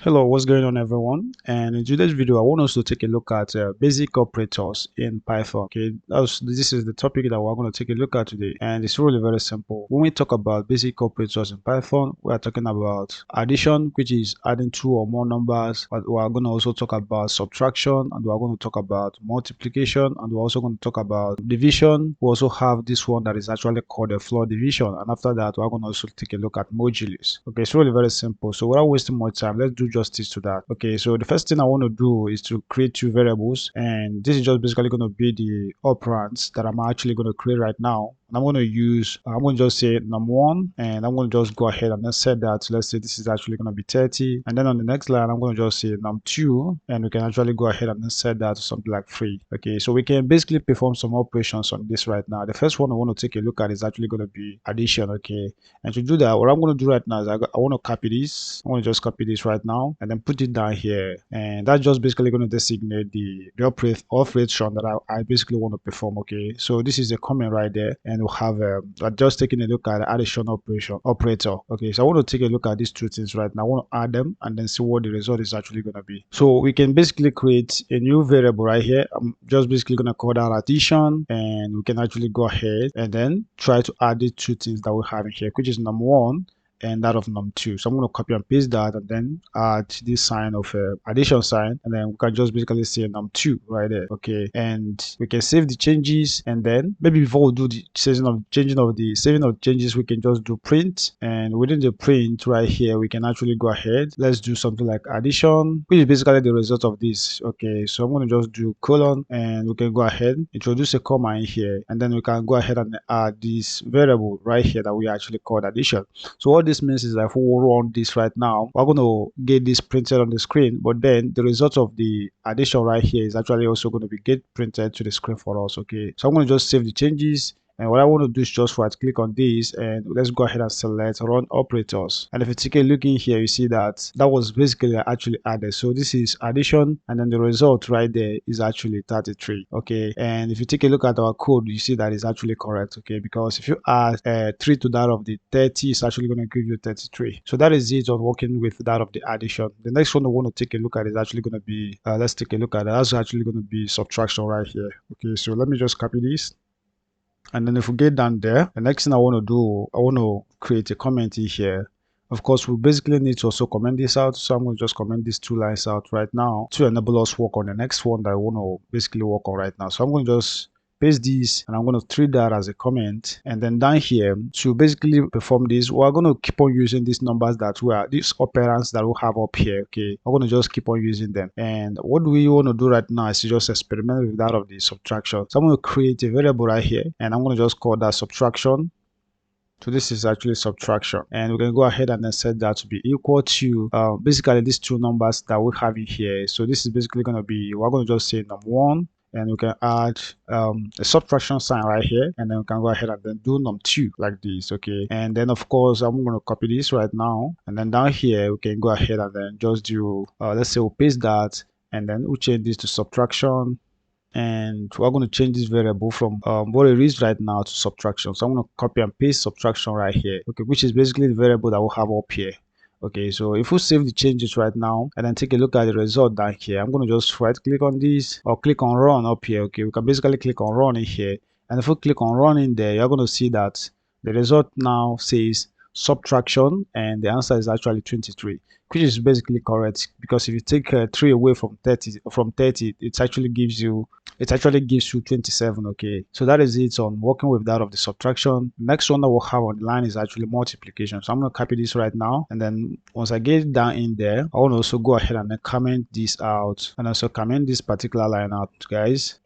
Hello, what's going on everyone? And in today's video, I want us to take a look at basic operators in Python. Okay, this is the topic that we're going to take a look at today, and it's really very simple. When we talk about basic operators in Python, we are talking about addition, which is adding two or more numbers, but we are going to also talk about subtraction, and we are going to talk about multiplication, and we're also going to talk about division. We also have this one that is actually called a floor division, and after that, we're going to also take a look at modulus. Okay, it's really very simple. So without wasting more time, let's do justice to that. Okay, so the first thing I want to do is to create two variables, and this is just basically going to be the operands that I'm actually going to create right now. And I'm going to just say num1, and I'm going to just go ahead and then set that. Let's say this is actually going to be 30, and then on the next line I'm going to just say num2, and we can actually go ahead and then set that to something like 3. Okay, so we can basically perform some operations on this right now. The first one I want to take a look at is actually going to be addition. Okay, and to do that, what I'm going to do right now is I want to copy this. I want to just copy this right now and then put it down here, and that's just basically going to designate the operation that I basically want to perform. Okay, so this is a comment right there, and we'll have just taking a look at the addition operator. Okay, so I want to take a look at these two things right now. I want to add them and then see what the result is actually going to be. So we can basically create a new variable right here. I'm just basically going to call that addition, and we can actually go ahead and then try to add the two things that we have in here, which is num1 and that of num2. So I'm going to copy and paste that and then add this sign of addition sign, and then we can just basically say num2 right there. Okay, and we can save the changes, and then maybe before we do the saving of changes, we can just do print, and within the print right here we can actually go ahead. Let's do something like addition, which is basically the result of this. Okay, so I'm going to just do colon, and we can go ahead, introduce a comma in here, and then we can go ahead and add this variable right here that we actually called addition. So what this means is that if we run this right now, we're going to get this printed on the screen, but then the result of the addition right here is actually also going to be get printed to the screen for us. Okay, so I'm going to just save the changes, and what I want to do is just right click on this, and let's go ahead and select run operators. And if you take a look in here, you see that was basically actually added. So this is addition, and then the result right there is actually 33. Okay, and if you take a look at our code, you see that is actually correct. Okay, because if you add 3 to that of the 30, it's actually going to give you 33. So that is it on working with that of the addition. The next one I want to take a look at is actually going to be let's take a look at it. That's actually going to be subtraction right here. Okay, so let me just copy this. And then if we get down there, the next thing I want to do, I want to create a comment in here. Of course, we basically need to also comment this out. So I'm going to just comment these two lines out right now to enable us work on the next one that I want to basically work on right now. So I'm going to just paste this, and I'm going to treat that as a comment. And then down here, to basically perform this, we're going to keep on using these numbers these operands that we have up here. Okay, I'm going to just keep on using them. And what we want to do right now is to just experiment with that of the subtraction. So I'm going to create a variable right here, and I'm going to just call that subtraction. So this is actually subtraction, and we can go ahead and then set that to be equal to basically these two numbers that we have in here. So this is basically going to be, we're going to just say num1, and we can add a subtraction sign right here, and then we can go ahead and then do num2 like this. Okay, and then of course I'm going to copy this right now, and then down here we can go ahead and then just do let's say we'll paste that, and then we'll change this to subtraction, and we're going to change this variable from what it is right now to subtraction. So I'm going to copy and paste subtraction right here, okay, which is basically the variable that we'll have up here. Okay, so if we save the changes right now and then take a look at the result down here, I'm going to just right click on this or click on run up here. Okay, we can basically click on run in here, and if we click on run in there, you're going to see that the result now says subtraction, and the answer is actually 23, which is basically correct, because if you take 3 away from 30, it actually gives you 27. Okay, so that is it on working with that of the subtraction. Next one that we'll have on the line is actually multiplication. So I'm going to copy this right now, and then once I get down in there, I want to also go ahead and then comment this out, and also comment this particular line out, guys.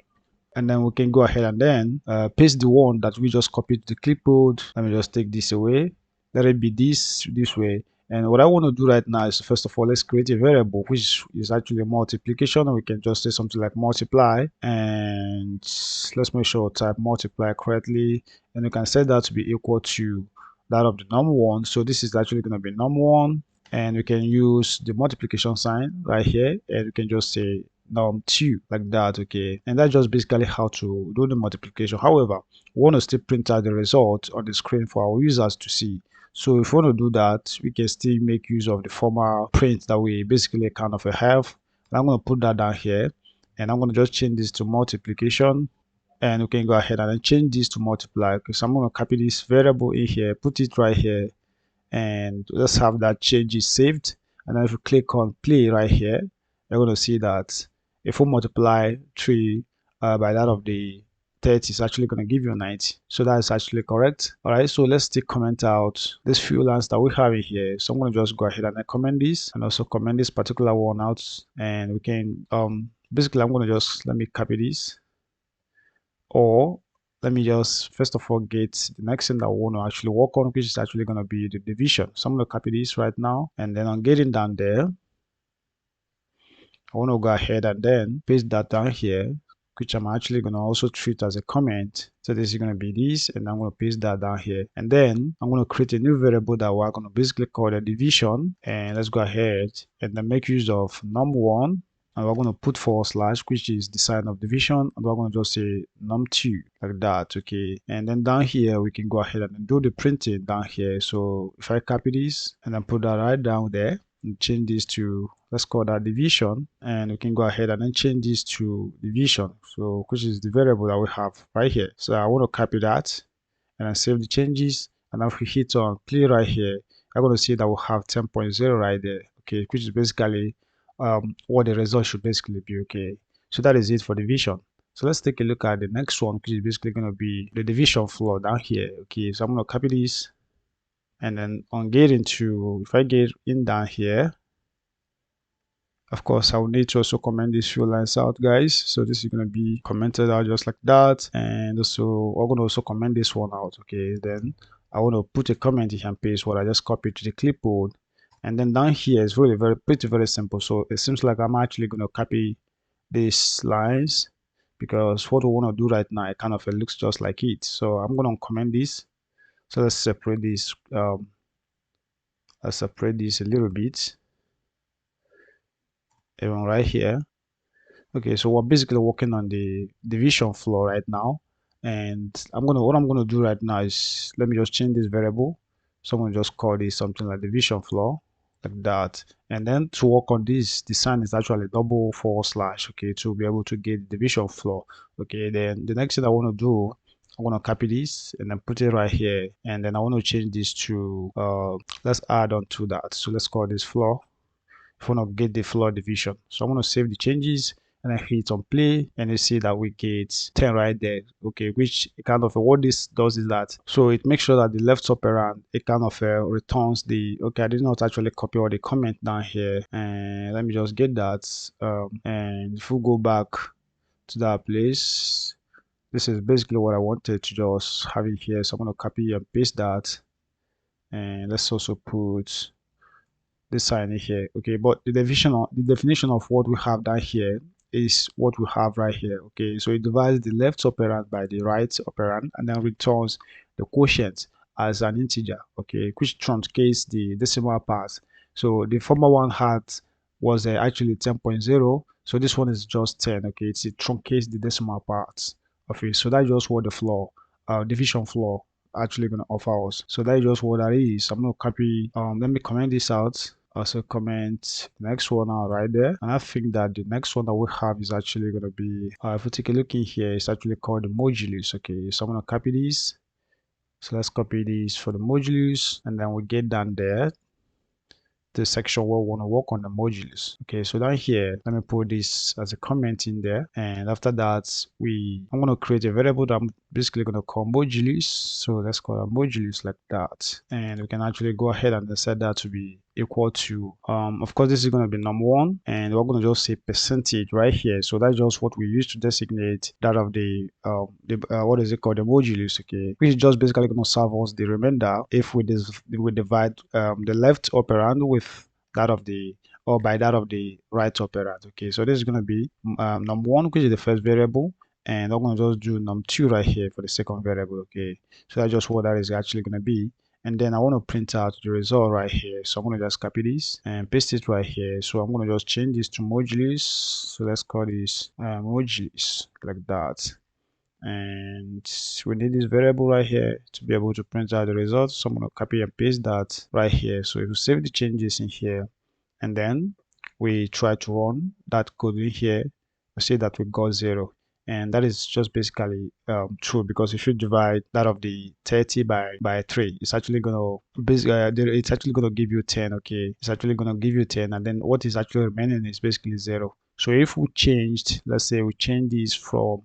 And then we can go ahead and then paste the one that we just copied to the clipboard. Let me just take this away, let it be this way. And what I want to do right now is, first of all, let's create a variable which is actually multiplication, and we can just say something like multiply, and let's make sure we type multiply correctly, and we can set that to be equal to that of the num1. So this is actually going to be num1, and we can use the multiplication sign right here, and we can just say num2 like that. Okay, and that's just basically how to do the multiplication. However, we want to still print out the result on the screen for our users to see. So if you want to do that, we can still make use of the former print that we basically kind of have. And I'm going to put that down here, and I'm going to just change this to multiplication, and we can go ahead and then change this to multiply. Okay, so I'm going to copy this variable in here, put it right here, and let's have that changes saved. And then if you click on play right here, you're going to see that if we multiply 3 by that of the 30, is actually going to give you 90. So that is actually correct. All right, so let's take comment out this few lines that we have in here. So I'm going to just go ahead and comment this, and also comment this particular one out, and we can basically I'm going to just let me copy this, or let me just first of all get the next thing that we want to actually work on, which is actually going to be the division. So I'm going to copy this right now, and then on getting down there, I want to go ahead and then paste that down here, which I'm actually going to also treat as a comment. So this is going to be this, and I'm going to paste that down here, and then I'm going to create a new variable that we're going to basically call the division. And let's go ahead and then make use of num1, and we're going to put forward slash, which is the sign of division, and we're going to just say num2 like that. Okay, and then down here we can go ahead and do the printing down here. So if I copy this and then put that right down there and change this to, let's call that division, and we can go ahead and then change this to division, so which is the variable that we have right here. So I want to copy that and then save the changes, and if we hit on play right here, I'm going to see that we have 10.0 right there. Okay, which is basically what the result should basically be. Okay, so that is it for division. So let's take a look at the next one, which is basically going to be the division floor down here. Okay, so I'm going to copy this, and then on getting to, if I get in down here, of course I will need to also comment these few lines out, guys. So this is going to be commented out just like that, and also we're going to also comment this one out. Okay, then I want to put a comment here and paste what I just copied to the clipboard, and then down here is really very simple. So it seems like I'm actually going to copy these lines, because what we want to do right now, it kind of looks just like it. So I'm going to comment this. So let's separate this a little bit, even right here. Okay, so we're basically working on the division floor right now, and what I'm gonna do right now is, let me just change this variable. So I'm gonna just call this something like division floor like that, and then to work on this, the sign is actually double forward slash. Okay, to be able to get division floor. Okay, then the next thing I want to do, I'm gonna copy this and then put it right here, and then I want to change this to let's add on to that. So let's call this floor. If we want to get the floor division, so I'm going to save the changes and I hit on play, and you see that we get 10 right there. Okay, which kind of what this does is that, so it makes sure that the left operand, it kind of returns the, okay, I did not actually copy all the comment down here, and let me just get that, and if we go back to that place, this is basically what I wanted to just have it here. So I'm going to copy and paste that, and let's also put this sign here. Okay, but the definition of what we have down here is what we have right here. Okay, so it divides the left operand by the right operand and then returns the quotient as an integer. Okay, which truncates the decimal parts. So the former one was actually 10.0, so this one is just 10. Okay, it truncates the decimal parts of it. So that's just what the floor division floor actually going to offer us. So that is just what that is. I'm going to copy, let me comment this out, also comment the next one out right there, and I think that the next one that we have is actually going to be, if we take a look in here, it's actually called the modulus. Okay, so I'm going to copy this, so let's copy this for the modulus, and then we get down there the section where we want to work on the modulus. Okay, so down here, let me put this as a comment in there, and after that, I'm going to create a variable that I'm basically going to call modulus. So let's call it modulus like that, and we can actually go ahead and set that to be equal to, of course this is going to be num1, and we're going to just say percentage right here. So that's just what we use to designate that of the what is it called, the modulus. Okay, which is just basically going to serve us the remainder if we divide the left operand with that of the, or by that of the right operand. Okay, so this is going to be num1, which is the first variable, and I'm going to just do num2 right here for the second variable. Okay, so that's just what that is actually going to be. And then I want to print out the result right here. So I'm going to just copy this and paste it right here. So I'm going to just change this to modulus. So let's call this modulus like that. and we need this variable right here to be able to print out the results. So I'm going to copy and paste that right here. So if we save the changes in here and then we try to run that code in here, we see that we got 0, and that is just basically true, because if you divide that of the 30 by 3, it's actually gonna it's actually gonna give you 10. Okay, it's actually gonna give you 10, and then what is actually remaining is basically 0. So if we changed, let's say we change this from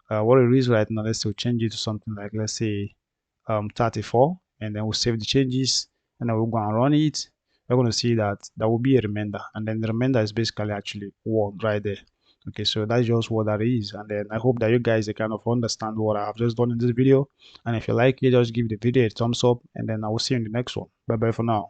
what it is right now, let's say we change it to something like, let's say 34, and then we'll save the changes, and then we'll go and run it. We're going to see that that will be a remainder, and then the remainder is basically actually 1 right there. Okay, so that's just what that is. And then I hope that you guys kind of understand what I have just done in this video, and if you like it, just give the video a thumbs up, and then I will see you in the next one. Bye bye for now.